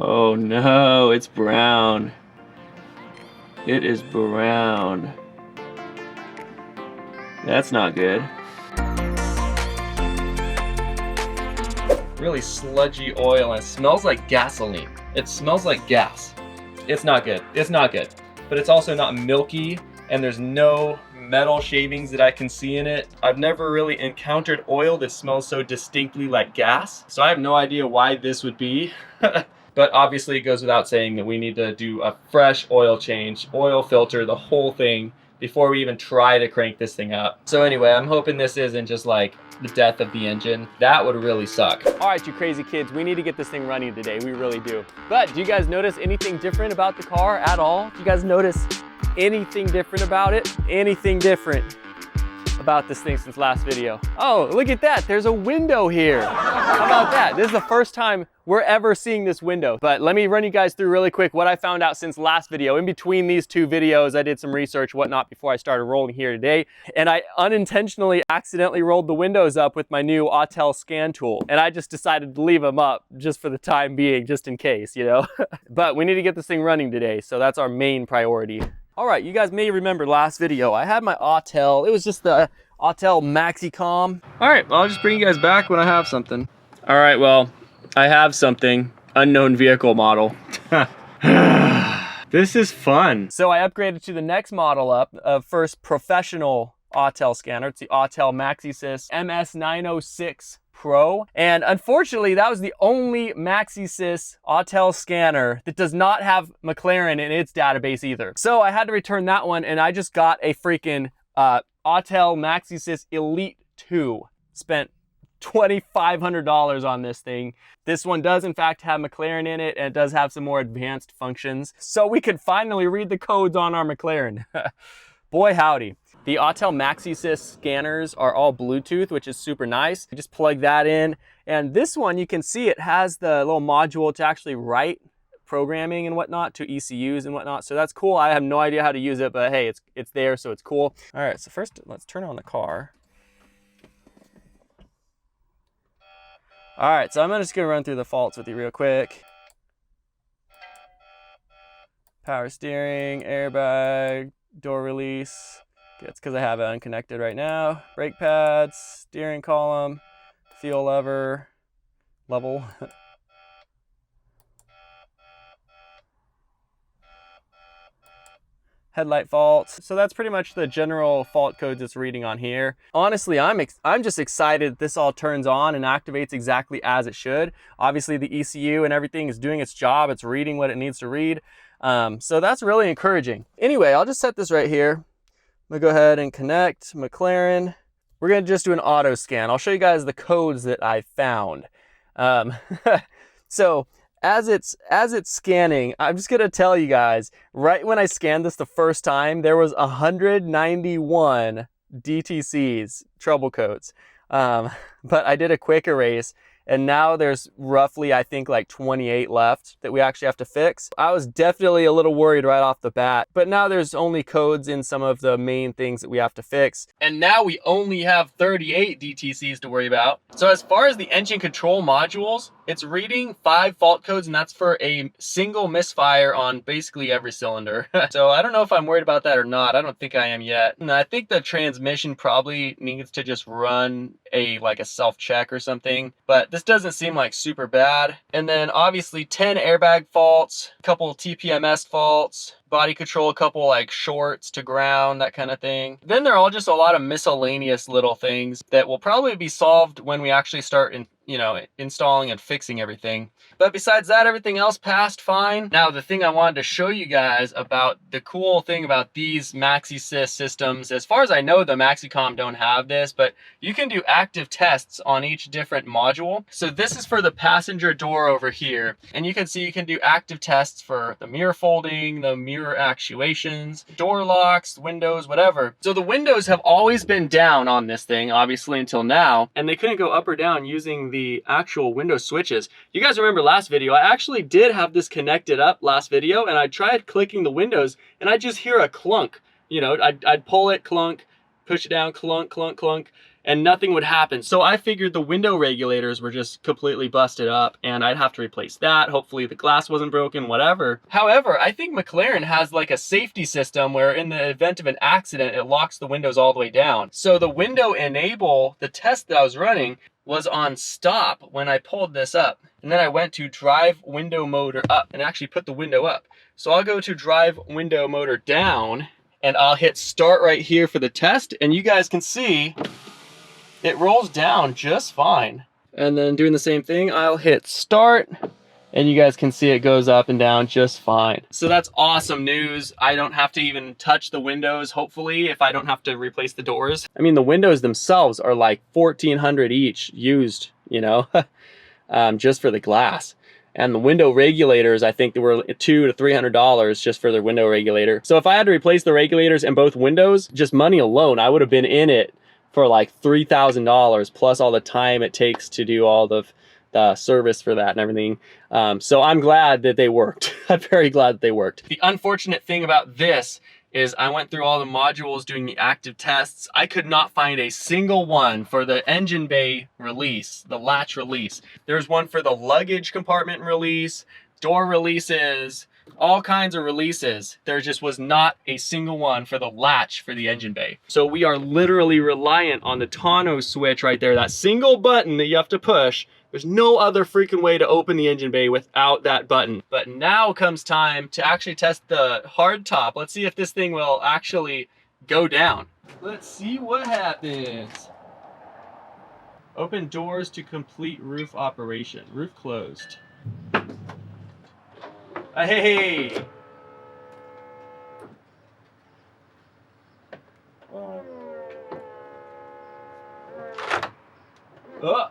Oh no, it's brown. It is brown. That's not good. Really sludgy oil, and it smells like gasoline. It smells like gas. It's not good. It's not good. But it's also not milky, and there's no metal shavings that I can see in it. I've never really encountered oil that smells so distinctly like gas, so I have no idea why this would be. But obviously it goes without saying that we need to do a fresh oil change, oil filter, the whole thing, before we even try to crank this thing up. So anyway, I'm hoping this isn't just like the death of the engine. That would really suck. All right, you crazy kids, we need to get this thing running today. We really do. But do you guys notice anything different about the car at all? Do you guys notice anything different about it? Anything different about this thing since last video? Oh, look at that. There's a window here. How about that? This is the first time we're ever seeing this window. But let me run you guys through really quick what I found out since last video. In between these two videos, I did some research, whatnot, before I started rolling here today. And I unintentionally accidentally rolled the windows up with my new Autel scan tool. And I just decided to leave them up just for the time being, just in case, you know? But we need to get this thing running today. So that's our main priority. All right, you guys may remember last video, I had my Autel. It was just the Autel MaxiCom. All right, well, I'll just bring you guys back when I have something. All right, well, I have something. Unknown vehicle model. This is fun. So I upgraded to the next model up, first professional Autel scanner. It's the Autel MaxiSys MS906 Pro. And unfortunately, that was the only MaxiSys Autel scanner that does not have McLaren in its database either. So I had to return that one, and I just got a freaking Autel MaxiSys Elite 2. Spent $2,500 on this thing. This one does in fact have McLaren in it, and it does have some more advanced functions. So we can finally read the codes on our McLaren. Boy howdy. The Autel MaxiSys scanners are all Bluetooth, which is super nice. You just plug that in. And this one, you can see it has the little module to actually write programming and whatnot to ECUs and whatnot. So that's cool. I have no idea how to use it, but hey, it's there, so it's cool. All right, so first let's turn on the car. All right, so I'm just gonna run through the faults with you real quick. Power steering, airbag, door release. It's because I have it unconnected right now. Brake pads, steering column, fuel lever, level. Headlight faults. So that's pretty much the general fault codes it's reading on here. Honestly, I'm just excited this all turns on and activates exactly as it should. Obviously the ECU and everything is doing its job. It's reading what it needs to read. So that's really encouraging. Anyway, I'll just set this right here. I'm gonna go ahead and connect McLaren. We're gonna just do an auto scan. I'll show you guys the codes that I found. So as it's scanning, I'm just gonna tell you guys, right when I scanned this the first time, there was 191 DTCs, trouble codes. But I did a quick erase, and now there's roughly, I think, like 28 left that we actually have to fix. I was definitely a little worried right off the bat, but now there's only codes in some of the main things that we have to fix. And now we only have 38 DTCs to worry about. So as far as the engine control modules, it's reading 5 fault codes, and that's for a single misfire on basically every cylinder. So I don't know if I'm worried about that or not. I don't think I am yet. And I think the transmission probably needs to just run like a self-check or something, but this doesn't seem like super bad. And then obviously 10 airbag faults, a couple TPMS faults, body control, a couple like shorts to ground, that kind of thing. Then there are all just a lot of miscellaneous little things that will probably be solved when we actually start installing and fixing everything. But besides that, everything else passed fine. Now, the thing I wanted to show you guys about the cool thing about these MaxiSys systems, as far as I know, the MaxiCom don't have this, but you can do active tests on each different module. So this is for the passenger door over here. And you can see you can do active tests for the mirror folding, the mirror actuations, door locks, windows, whatever. So the windows have always been down on this thing, obviously, until now, and they couldn't go up or down using the actual window switches. You guys remember last video, I actually did have this connected up last video, and I tried clicking the windows, and I just hear a clunk. You know, I'd pull it, clunk, push it down, clunk, clunk, clunk, and nothing would happen. So I figured the window regulators were just completely busted up and I'd have to replace that. Hopefully the glass wasn't broken, whatever. However, I think McLaren has like a safety system where in the event of an accident, it locks the windows all the way down. So the window enable, the test that I was running, was on stop when I pulled this up. And then I went to drive window motor up and actually put the window up. So I'll go to drive window motor down and I'll hit start right here for the test. And you guys can see it rolls down just fine. And then doing the same thing, I'll hit start and you guys can see it goes up and down just fine. So that's awesome news. I don't have to even touch the windows, hopefully, if I don't have to replace the doors. I mean, the windows themselves are like $1,400 each used, you know, just for the glass. And the window regulators, I think they were $200 to $300 just for the window regulator. So if I had to replace the regulators in both windows, just money alone, I would have been in it for like $3,000 plus all the time it takes to do all the service for that and everything. So I'm glad that they worked. I'm very glad that they worked. The unfortunate thing about this is I went through all the modules doing the active tests. I could not find a single one for the engine bay release, the latch release. There's one for the luggage compartment release, door releases, all kinds of releases. There just was not a single one for the latch for the engine bay. So we are literally reliant on the tonneau switch right there, that single button that you have to push. There's no other freaking way to open the engine bay without that button. But now comes time to actually test the hard top. Let's see if this thing will actually go down. Let's see what happens. Open doors to complete roof operation. Roof closed. Hey! Oh! Oh,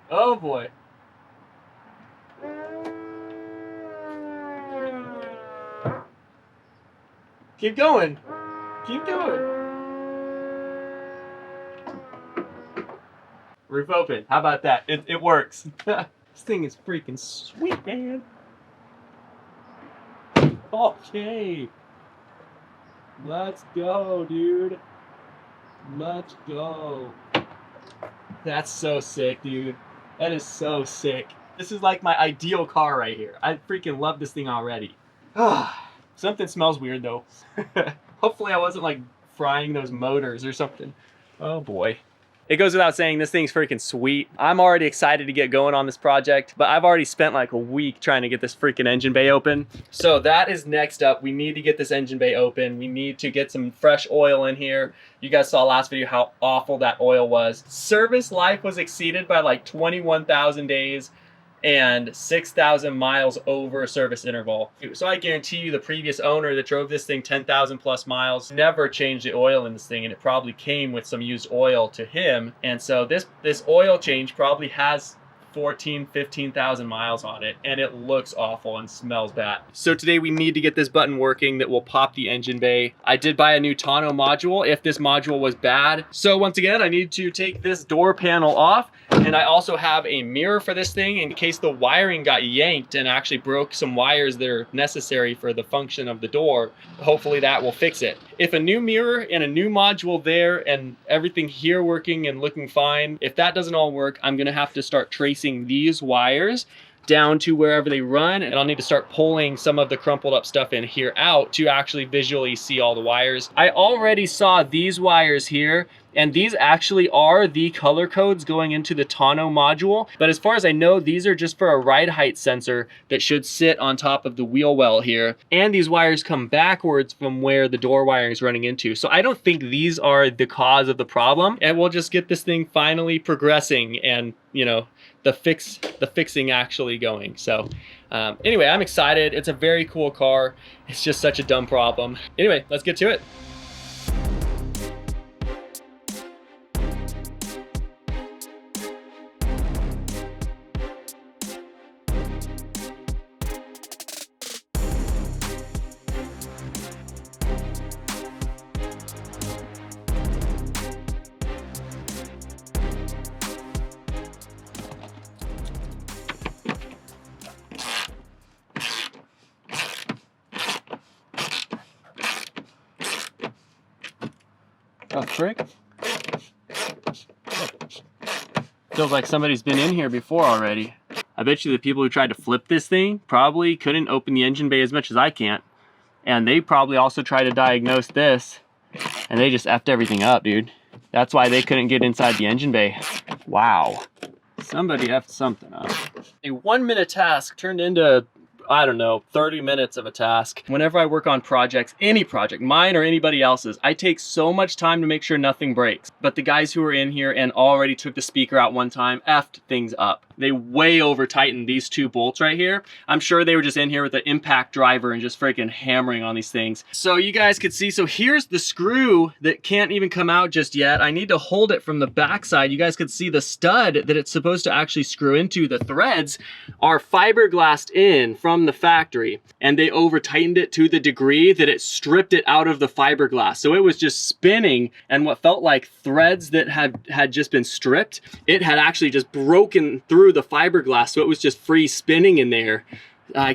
oh boy. Keep going. Keep going. Roof open. How about that? It works. This thing is freaking sweet, man. Okay. Let's go, dude. Let's go. That's so sick, dude. That is so sick. This is like my ideal car right here. I freaking love this thing already. Something smells weird though. Hopefully I wasn't like frying those motors or something. Oh boy. It goes without saying, this thing's freaking sweet. I'm already excited to get going on this project, but I've already spent like a week trying to get this freaking engine bay open. So that is next up. We need to get this engine bay open. We need to get some fresh oil in here. You guys saw last video how awful that oil was. Service life was exceeded by like 21,000 days and 6,000 miles over service interval. So I guarantee you the previous owner that drove this thing 10,000 plus miles never changed the oil in this thing, and it probably came with some used oil to him. And so this oil change probably has 15,000 miles on it, and it looks awful and smells bad. So today we need to get this button working that will pop the engine bay. I did buy a new tonneau module if this module was bad. So once again, I need to take this door panel off, and I also have a mirror for this thing in case the wiring got yanked and actually broke some wires that are necessary for the function of the door. Hopefully that will fix it. If a new mirror and a new module there and everything here working and looking fine, if that doesn't all work, I'm gonna have to start tracing these wires down to wherever they run, and I'll need to start pulling some of the crumpled up stuff in here out to actually visually see all the wires. I already saw these wires here, and these actually are the color codes going into the tonneau module, but as far as I know, these are just for a ride height sensor that should sit on top of the wheel well here, and these wires come backwards from where the door wiring is running into. So I don't think these are the cause of the problem, and we'll just get this thing finally progressing and, you know, the fixing actually going. So anyway, I'm excited. It's a very cool car. It's just such a dumb problem. Anyway, let's get to it. the frick? Feels like somebody's been in here before already. I bet you the people who tried to flip this thing probably couldn't open the engine bay as much as I can't. And they probably also tried to diagnose this, and they just effed everything up, dude. That's why they couldn't get inside the engine bay. Wow. Somebody effed something up. A 1-minute task turned into, I don't know, 30 minutes of a task. Whenever I work on projects, any project, mine or anybody else's, I take so much time to make sure nothing breaks. But the guys who were in here and already took the speaker out one time effed things up. They way over tightened these 2 bolts right here. I'm sure they were just in here with an impact driver and just freaking hammering on these things. So you guys could see, so here's the screw that can't even come out just yet. I need to hold it from the backside. You guys could see the stud that it's supposed to actually screw into. The threads are fiberglassed in from the factory, and they over tightened it to the degree that it stripped it out of the fiberglass. So it was just spinning, and what felt like threads that had just been stripped, it had actually just broken through the fiberglass, so it was just free spinning in there. I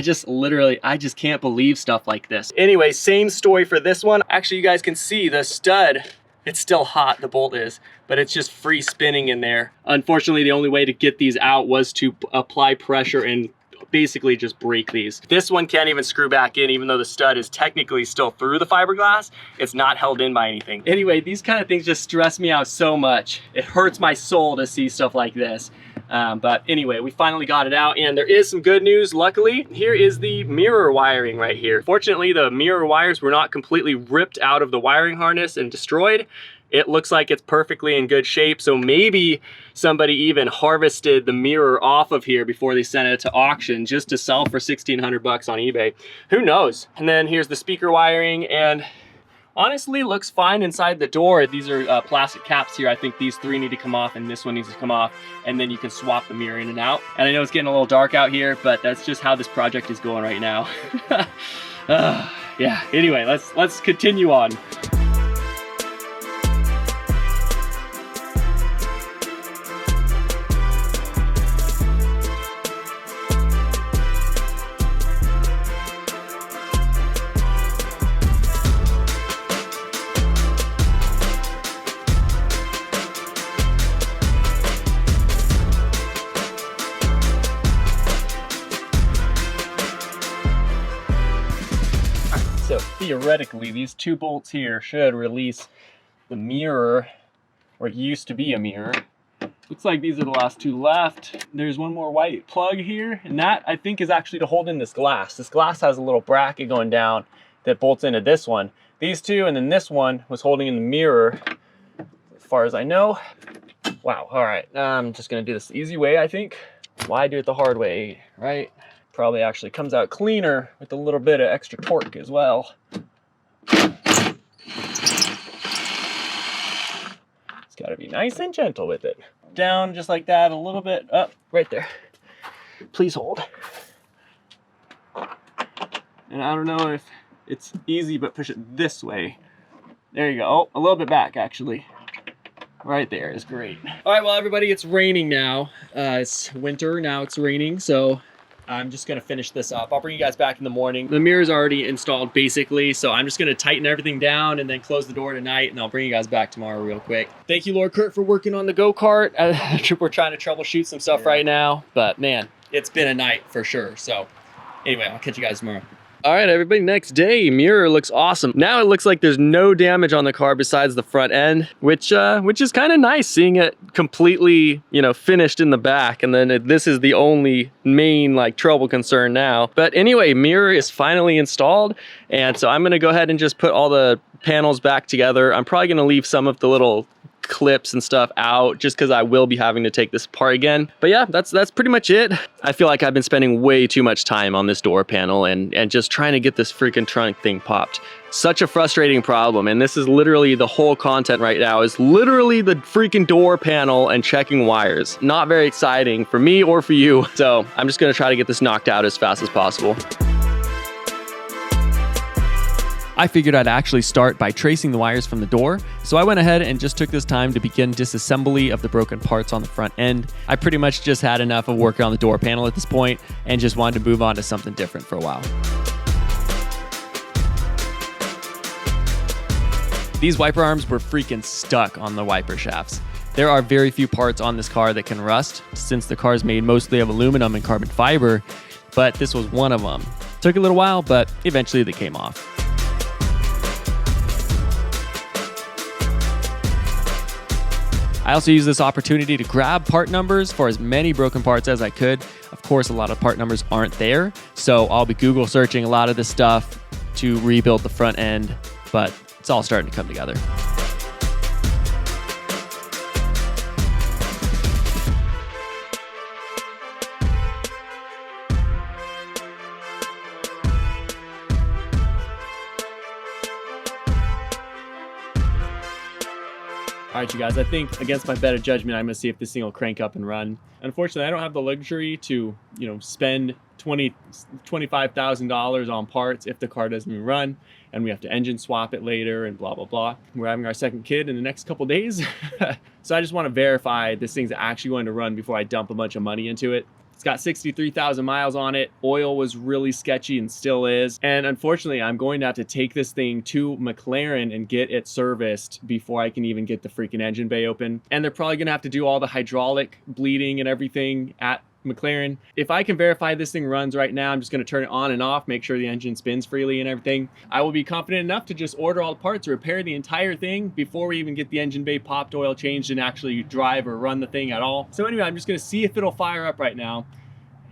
just can't believe stuff like this. Anyway, same story for this one. Actually, you guys can see the stud, it's still hot, the bolt is, but it's just free spinning in there. Unfortunately, the only way to get these out was to apply pressure and basically just break these. This one can't even screw back in, even though the stud is technically still through the fiberglass. It's not held in by anything. Anyway, these kind of things just stress me out so much. It hurts my soul to see stuff like this. But anyway, we finally got it out, and there is some good news. Luckily, here is the mirror wiring right here. Fortunately, the mirror wires were not completely ripped out of the wiring harness and destroyed. It looks like it's perfectly in good shape, so maybe somebody even harvested the mirror off of here before they sent it to auction just to sell for 1,600 bucks on eBay. Who knows? And then here's the speaker wiring, and honestly looks fine inside the door. These are plastic caps here. I think these 3 need to come off, and this one needs to come off, and then you can swap the mirror in and out. And I know it's getting a little dark out here, but that's just how this project is going right now. Yeah, anyway, let's continue on. So theoretically, these 2 bolts here should release the mirror, or it used to be a mirror. Looks like these are the last 2 left. There's one more white plug here, and that I think is actually to hold in this glass. This glass has a little bracket going down that bolts into this one. These 2, and then this one was holding in the mirror, as far as I know. Wow, all right, I'm just gonna do this the easy way, I think. Why do it the hard way, right? Probably actually comes out cleaner with a little bit of extra torque as well. It's gotta be nice and gentle with it. Down just like that, a little bit up, right there. Please hold. And I don't know if it's easy, but push it this way. There you go. Oh, a little bit back actually. Right there is great. All right, well everybody, it's raining now. It's winter, now it's raining, so I'm just gonna finish this up. I'll bring you guys back in the morning. The mirror's already installed basically, so I'm just gonna tighten everything down and then close the door tonight, and I'll bring you guys back tomorrow real quick. Thank you, Lord Kurt, for working on the go-kart. We're trying to troubleshoot some stuff right now, but man, it's been a night for sure. So anyway, I'll catch you guys tomorrow. All right, everybody, next day, mirror looks awesome. Now it looks like there's no damage on the car besides the front end, which is kind of nice, seeing it completely, you know, finished in the back. And then this is the only main like trouble concern now. But anyway, mirror is finally installed. And so I'm gonna go ahead and just put all the panels back together. I'm probably gonna leave some of the little clips and stuff out just because I will be having to take this apart again. But yeah, that's pretty much it. I feel like I've been spending way too much time on this door panel and just trying to get this freaking trunk thing popped. Such a frustrating problem, and this is literally the whole content right now, is literally the freaking door panel and checking wires. Not very exciting for me or for you. So I'm just gonna try to get this knocked out as fast as possible. I figured I'd actually start by tracing the wires from the door, so I went ahead and just took this time to begin disassembly of the broken parts on the front end. I pretty much just had enough of working on the door panel at this point and just wanted to move on to something different for a while. These wiper arms were freaking stuck on the wiper shafts. There are very few parts on this car that can rust, since the car is made mostly of aluminum and carbon fiber, but this was one of them. Took a little while, but eventually they came off. I also used this opportunity to grab part numbers for as many broken parts as I could. Of course, a lot of part numbers aren't there, so I'll be Google searching a lot of this stuff to rebuild the front end, but it's all starting to come together. All right, you guys, I think against my better judgment, I'm gonna see if this thing will crank up and run. Unfortunately, I don't have the luxury to, spend $25,000 on parts if the car doesn't even run, and we have to engine swap it later and blah, blah, blah. We're having our second kid in the next couple days. So I just wanna verify this thing's actually going to run before I dump a bunch of money into it. It's got 63,000 miles on it. Oil was really sketchy and still is. And unfortunately, I'm going to have to take this thing to McLaren and get it serviced before I can even get the freaking engine bay open. And they're probably gonna have to do all the hydraulic bleeding and everything at McLaren. If I can verify this thing runs right now, I'm just gonna turn it on and off, make sure the engine spins freely and everything. I will be confident enough to just order all the parts, repair the entire thing before we even get the engine bay popped, oil changed, and actually drive or run the thing at all. So anyway, I'm just gonna see if it'll fire up right now.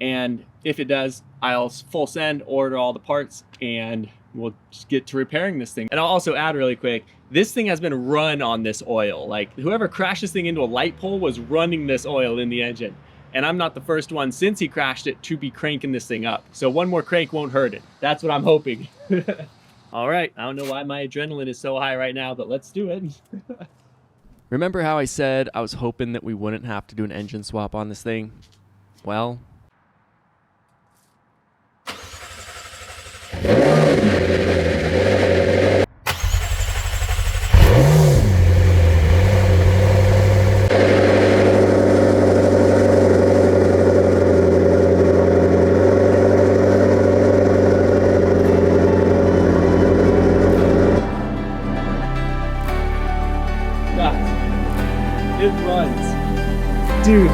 And if it does, I'll full send, order all the parts, and we'll just get to repairing this thing. And I'll also add really quick, this thing has been run on this oil. Like, whoever crashed this thing into a light pole was running this oil in the engine. And I'm not the first one since he crashed it to be cranking this thing up. So one more crank won't hurt it. That's what I'm hoping. All right, I don't know why my adrenaline is so high right now, but let's do it. Remember how I said I was hoping that we wouldn't have to do an engine swap on this thing? Well, it runs. Dude.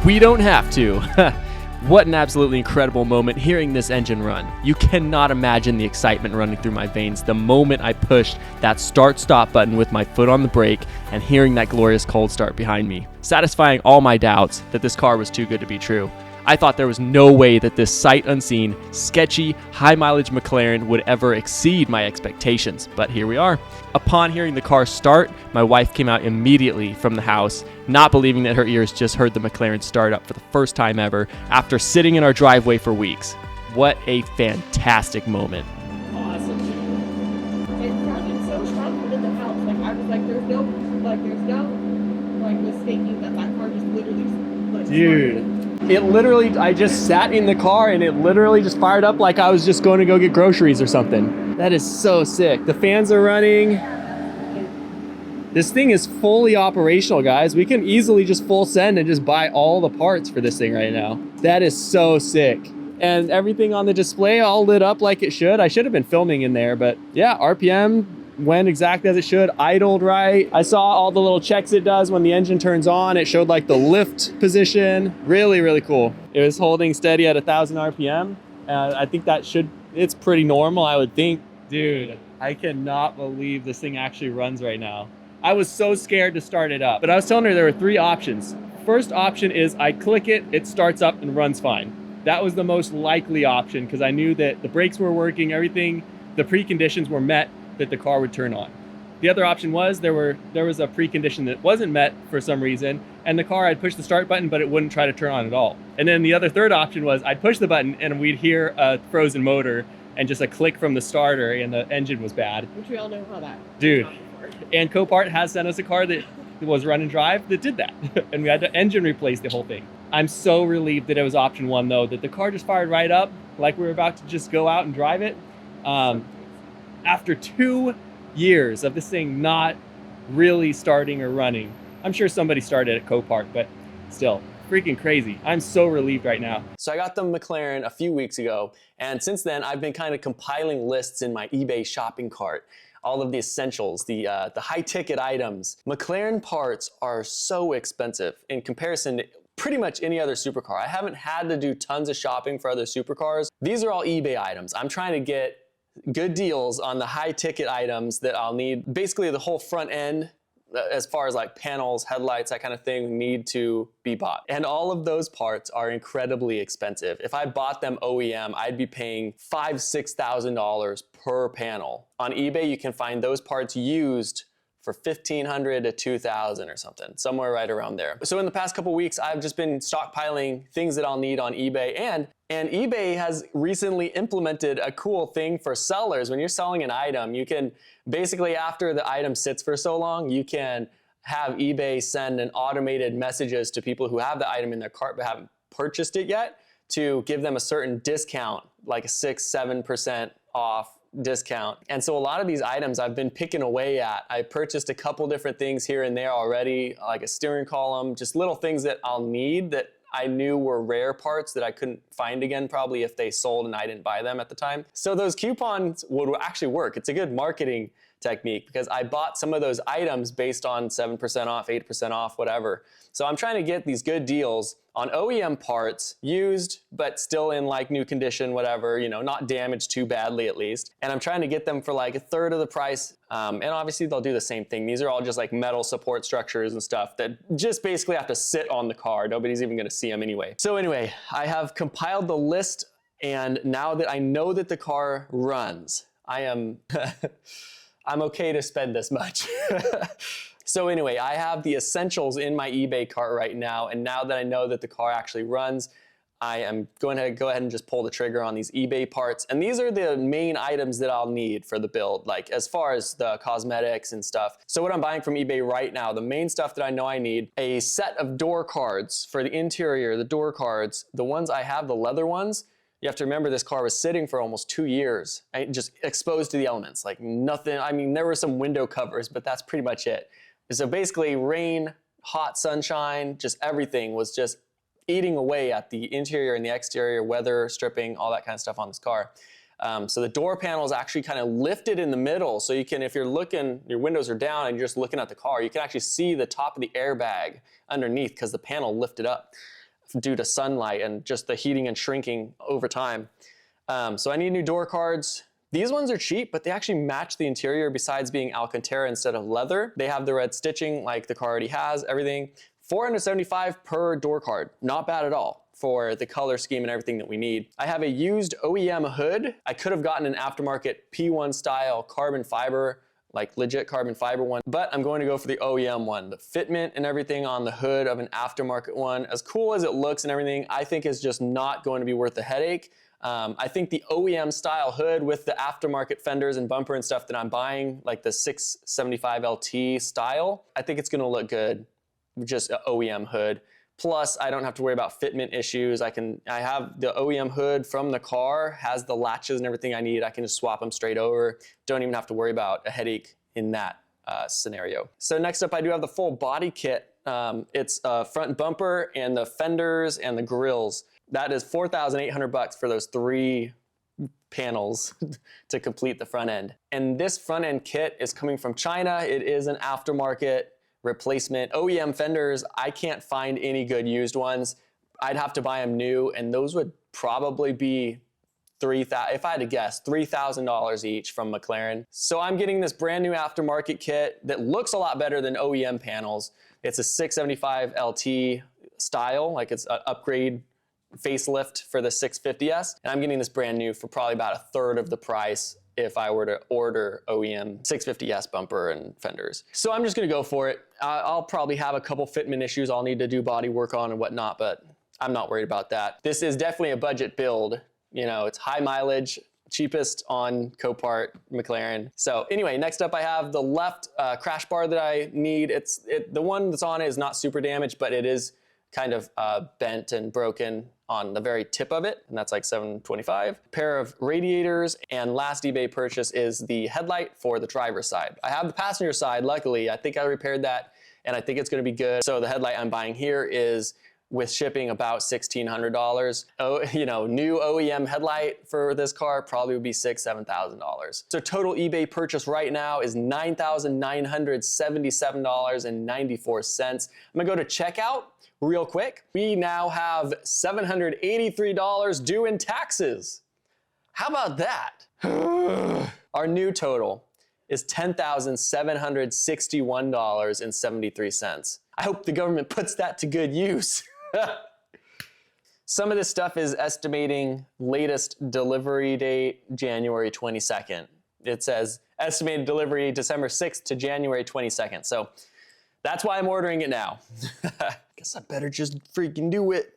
We don't have to. What an absolutely incredible moment hearing this engine run. You cannot imagine the excitement running through my veins the moment I pushed that start-stop button with my foot on the brake and hearing that glorious cold start behind me, satisfying all my doubts that this car was too good to be true. I thought there was no way that this sight unseen, sketchy, high mileage McLaren would ever exceed my expectations, but here we are. Upon hearing the car start, my wife came out immediately from the house, not believing that her ears just heard the McLaren start up for the first time ever after sitting in our driveway for weeks. What a fantastic moment. Awesome. It sounded so strong within the house. Like, I was like, there's no mistaking that car just literally Dude. It literally, I just sat in the car and it literally just fired up like I was just going to go get groceries or something. That is so sick. The fans are running. This thing is fully operational, guys. We can easily just full send and just buy all the parts for this thing right now. That is so sick. And everything on the display all lit up like it should. I should have been filming in there, but yeah, RPM went exactly as it should, idled right. I saw all the little checks it does when the engine turns on. It showed like the lift position. Really, really cool. It was holding steady at 1,000 RPM. I think it's pretty normal, I would think. Dude, I cannot believe this thing actually runs right now. I was so scared to start it up, but I was telling her there were 3 options. First option is I click it, it starts up and runs fine. That was the most likely option because I knew that the brakes were working, everything, the preconditions were met that the car would turn on. The other option was there was a precondition that wasn't met for some reason, and the car, I'd push the start button, but it wouldn't try to turn on at all. And then the third option was I'd push the button and we'd hear a frozen motor and just a click from the starter and the engine was bad. Which we all know how that. Dude, and Copart has sent us a car that was run and drive that did that. And we had to engine replace the whole thing. I'm so relieved that it was option 1 though, that the car just fired right up like we were about to just go out and drive it. After 2 years of this thing not really starting or running. I'm sure somebody started at Copart, but still, freaking crazy. I'm so relieved right now. So I got the McLaren a few weeks ago, and since then I've been kind of compiling lists in my eBay shopping cart. All of the essentials, the high ticket items. McLaren parts are so expensive in comparison to pretty much any other supercar. I haven't had to do tons of shopping for other supercars. These are all eBay items. I'm trying to get good deals on the high ticket items that I'll need. Basically the whole front end, as far as like panels, headlights, that kind of thing, need to be bought. And all of those parts are incredibly expensive. If I bought them OEM, I'd be paying $5,000–$6,000 per panel. On eBay, you can find those parts used for $1,500 to $2,000 or something, somewhere right around there. So in the past couple weeks, I've just been stockpiling things that I'll need on eBay, and eBay has recently implemented a cool thing for sellers. When you're selling an item, you can basically, after the item sits for so long, you can have eBay send an automated messages to people who have the item in their cart but haven't purchased it yet to give them a certain discount, like a 6–7% off discount. And so a lot of these items I've been picking away at. I purchased a couple different things here and there already, like a steering column, just little things that I'll need that I knew were rare parts that I couldn't find again probably if they sold and I didn't buy them at the time. So those coupons would actually work. It's a good marketing technique because I bought some of those items based on 7% off, 8% off, whatever. So I'm trying to get these good deals on OEM parts, used, but still in like new condition, whatever, you know, not damaged too badly at least. And I'm trying to get them for like a third of the price. And obviously they'll do the same thing. These are all just like metal support structures and stuff that just basically have to sit on the car. Nobody's even gonna see them anyway. So anyway, I have compiled the list, and now that I know that the car runs, I am, I'm okay to spend this much. So anyway, I have the essentials in my eBay cart right now, and now that I know that the car actually runs, I am going to go ahead and just pull the trigger on these eBay parts. And these are the main items that I'll need for the build, like as far as the cosmetics and stuff. So what I'm buying from eBay right now, the main stuff that I know I need, a set of door cards for the interior, the door cards, the ones I have, the leather ones. You have to remember this car was sitting for almost 2 years, just exposed to the elements, like nothing. I mean, there were some window covers, but that's pretty much it. So basically rain, hot sunshine, just everything was just eating away at the interior and the exterior, weather stripping, all that kind of stuff on this car. So the door panel is actually kind of lifted in the middle. So you can, if you're looking, your windows are down and you're just looking at the car, you can actually see the top of the airbag underneath because the panel lifted up due to sunlight and just the heating and shrinking over time. So I need new door cards. These ones are cheap, but they actually match the interior besides being Alcantara instead of leather. They have the red stitching like the car already has, everything. $475 per door card, not bad at all for the color scheme and everything that we need. I have a used OEM hood. I could have gotten an aftermarket P1 style carbon fiber, like legit carbon fiber one, but I'm going to go for the OEM one. The fitment and everything on the hood of an aftermarket one, as cool as it looks and everything, I think is just not going to be worth the headache. I think the OEM style hood with the aftermarket fenders and bumper and stuff that I'm buying, like the 675 LT style, I think it's gonna look good, just an OEM hood. Plus, I don't have to worry about fitment issues. I have the OEM hood from the car, has the latches and everything I need. I can just swap them straight over. Don't even have to worry about a headache in that scenario. So next up, I do have the full body kit. It's a front bumper and the fenders and the grills. That is $4,800 for those 3 panels to complete the front end. And this front end kit is coming from China. It is an aftermarket replacement. OEM fenders, I can't find any good used ones. I'd have to buy them new, and those would probably be if I had to guess, $3,000 each from McLaren. So I'm getting this brand new aftermarket kit that looks a lot better than OEM panels. It's a 675 LT style, like it's an upgrade facelift for the 650S, and I'm getting this brand new for probably about a third of the price if I were to order OEM 650S bumper and fenders. So I'm just gonna go for it. I'll probably have a couple fitment issues I'll need to do body work on and whatnot, but I'm not worried about that. This is definitely a budget build. You know, it's high mileage, cheapest on Copart, McLaren. So anyway, next up I have the left crash bar that I need. The one that's on it is not super damaged, but it is kind of bent and broken on the very tip of it, and that's like $725. Pair of radiators, and last eBay purchase is the headlight for the driver's side. I have the passenger side, luckily. I think I repaired that, and I think it's gonna be good. So the headlight I'm buying here is with shipping about $1,600. Oh, you know, new OEM headlight for this car probably would be $6,000, $7,000. So total eBay purchase right now is $9,977.94. I'm gonna go to checkout real quick. We now have $783 due in taxes. How about that? Our new total is $10,761.73. I hope the government puts that to good use. Some of this stuff is estimating latest delivery date, January 22nd. It says estimated delivery December 6th to January 22nd. So that's why I'm ordering it now. Guess I better just freaking do it.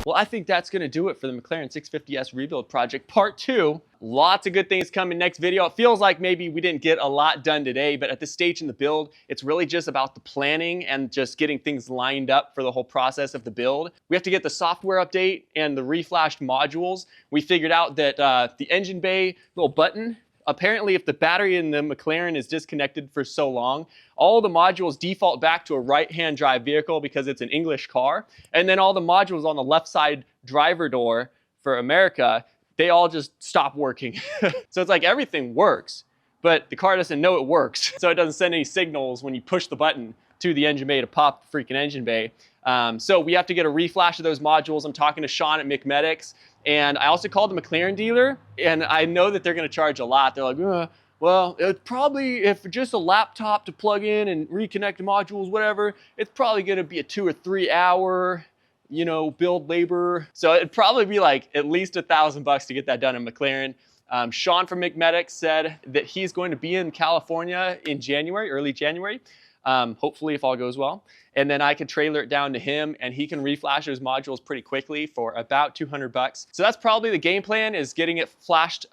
Well, I think that's gonna do it for the McLaren 650S rebuild project part 2. Lots of good things coming next video. It feels like maybe we didn't get a lot done today, but at this stage in the build, it's really just about the planning and just getting things lined up for the whole process of the build. We have to get the software update and the reflashed modules. We figured out that the engine bay little button, apparently if the battery in the McLaren is disconnected for so long, all the modules default back to a right-hand drive vehicle because it's an English car. And then all the modules on the left side driver door for America, they all just stop working. So it's like everything works, but the car doesn't know it works. So it doesn't send any signals when you push the button to the engine bay to pop the freaking engine bay. So we have to get a reflash of those modules. I'm talking to Sean at McMedics, and I also called the McLaren dealer, and I know that they're gonna charge a lot. They're like, well, it's probably, if just a laptop to plug in and reconnect the modules, whatever, it's probably gonna be a 2 or 3 hour, you know, build labor. So it'd probably be like at least $1,000 to get that done in McLaren. Sean from McMedics said that he's going to be in California in January, early January, hopefully if all goes well. And then I could trailer it down to him and he can reflash those modules pretty quickly for about $200. So that's probably the game plan, is getting it flashed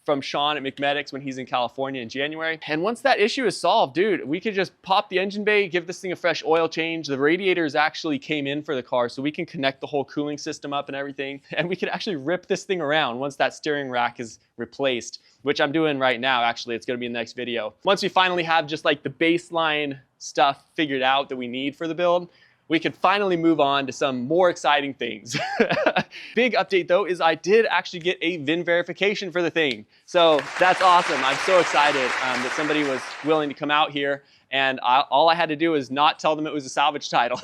from Sean at McMedics when he's in California in January. And once that issue is solved, dude, we could just pop the engine bay, give this thing a fresh oil change. The radiators actually came in for the car, so we can connect the whole cooling system up and everything. And we could actually rip this thing around once that steering rack is replaced, which I'm doing right now, actually. It's gonna be in the next video. Once we finally have just like the baseline stuff figured out that we need for the build, we could finally move on to some more exciting things. Big update though is I did actually get a VIN verification for the thing. So that's awesome. I'm so excited that somebody was willing to come out here, and all I had to do is not tell them it was a salvage title.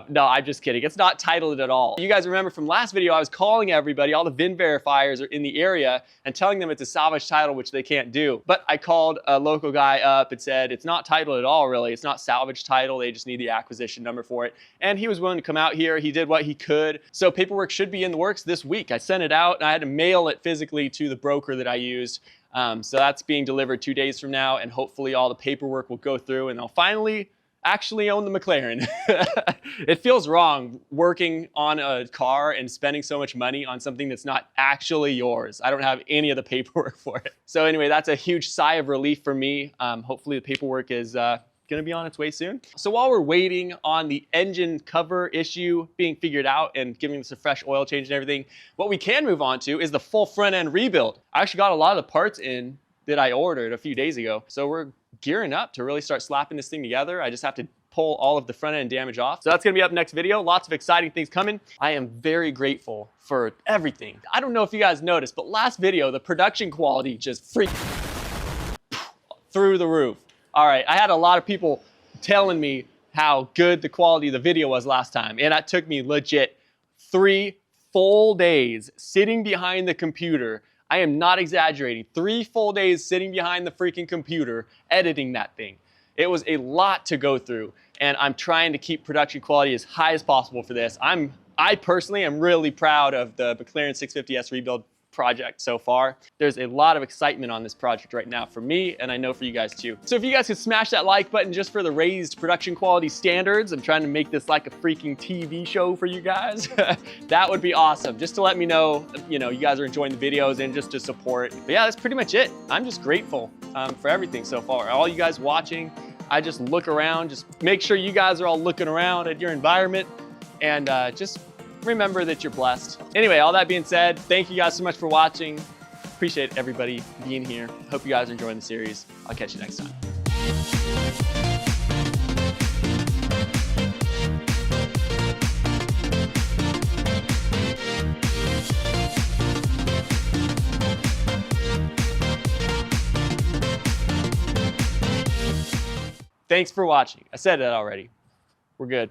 No, I'm just kidding. It's not titled at all. You guys remember from last video, I was calling everybody, all the VIN verifiers are in the area, and telling them it's a salvage title, which they can't do. But I called a local guy up and said, it's not titled at all, really. It's not salvage title. They just need the acquisition number for it. And he was willing to come out here. He did what he could. So paperwork should be in the works this week. I sent it out and I had to mail it physically to the broker that I used. So that's being delivered 2 days from now, and hopefully all the paperwork will go through and they'll finally actually own the McLaren. It feels wrong working on a car and spending so much money on something that's not actually yours. I don't have any of the paperwork for it. So anyway, that's a huge sigh of relief for me. Hopefully the paperwork is gonna be on its way soon. So while we're waiting on the engine cover issue being figured out and giving this a fresh oil change and everything, what we can move on to is the full front end rebuild. I actually got a lot of the parts in that I ordered a few days ago. So we're gearing up to really start slapping this thing together. I just have to pull all of the front end damage off. So that's gonna be up next video. Lots of exciting things coming. I am very grateful for everything. I don't know if you guys noticed, but last video, the production quality just freaked through the roof. All right, I had a lot of people telling me how good the quality of the video was last time. And that took me legit 3 full days sitting behind the computer. I am not exaggerating. 3 full days sitting behind the freaking computer, editing that thing. It was a lot to go through, and I'm trying to keep production quality as high as possible for this. I personally am really proud of the McLaren 650S rebuild project so far. There's a lot of excitement on this project right now for me, and I know for you guys too. So if you guys could smash that like button just for the raised production quality standards, I'm trying to make this like a freaking TV show for you guys. That would be awesome, just to let me know, you guys are enjoying the videos and just to support. But yeah, that's pretty much it. I'm just grateful for everything so far. All you guys watching, I just look around, just make sure you guys are all looking around at your environment, and just remember that you're blessed. Anyway, all that being said, thank you guys so much for watching. Appreciate everybody being here. Hope you guys are enjoying the series. I'll catch you next time. Thanks for watching. I said that already. We're good.